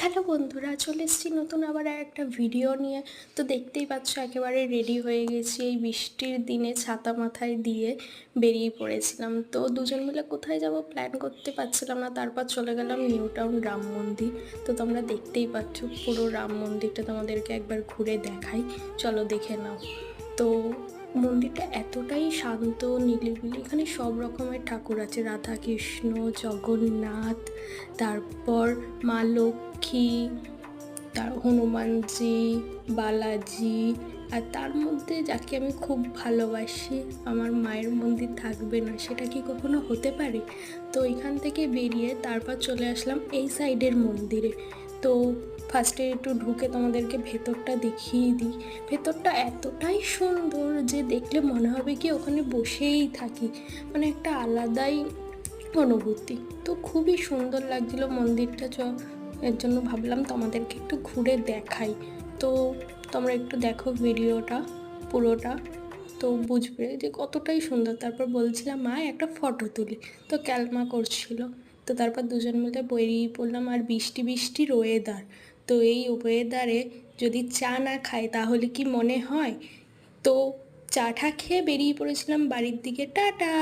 Hello বন্ধুরা, চলে এসেছি নতুন আবার একটা ভিডিও নিয়ে। তো দেখতেই পাচ্ছ একেবারে রেডি হয়ে গেছি। এই বৃষ্টির দিনে ছাতা মাথায় দিয়ে বেরিয়ে পড়েছিলাম। তো দুজন মিলে কোথায় যাব প্ল্যান করতে পারছিলাম না, তারপর চলে গেলাম নিউ টাউন রাম মন্দির। তো তোমরা দেখতেই পাচ্ছ পুরো রাম মন্দিরটা তোমাদেরকে একবার ঘুরে দেখাই, চলো দেখে নাও। তো মন্দিরটা এতটাই শান্ত নিরিবিলি, এখানে সব রকমের ঠাকুর আছে, রাধা কৃষ্ণ, জগন্নাথ, তারপর মা লক্ষ্মী, তার হনুমানজি, বালাজি। আর তার মধ্যে যাকে আমি খুব ভালোবাসি, আমার মায়ের মন্দির থাকবে না, সেটা কি কখনো হতে পারে? তো এখান থেকে বেরিয়ে তারপর চলে আসলাম এই সাইডের মন্দিরে। তো ফার্স্টে একটু ঢুকে তোমাদেরকে ভেতরটা দেখিয়ে দিই। ভেতরটা এতটাই সুন্দর যে দেখলে মনে হবে কি ওখানে বসেই থাকি, মানে একটা আলাদাই অনুভূতি। তো খুবই সুন্দর লাগছিল মন্দিরটা, এর জন্য ভাবলাম তোমাদেরকে একটু ঘুরে দেখাই। তো তোমরা একটু দেখো ভিডিওটা পুরোটা, তো বুঝবে যে কতটাই সুন্দর। তারপর বলছিলাম মা একটা ফটো তুলি, তো ক্যালমা করছিল। তো তারপর দুজন মিলে বেরিয়ে পড়লাম। আর বৃষ্টি বৃষ্টির ওয়েদার, তো এই ওয়েদারে যদি চা না খাই তাহলে কি মনে হয়? তো চাটা খেয়ে বেরিয়ে পড়েছিলাম বাড়ির দিকে। টাটা।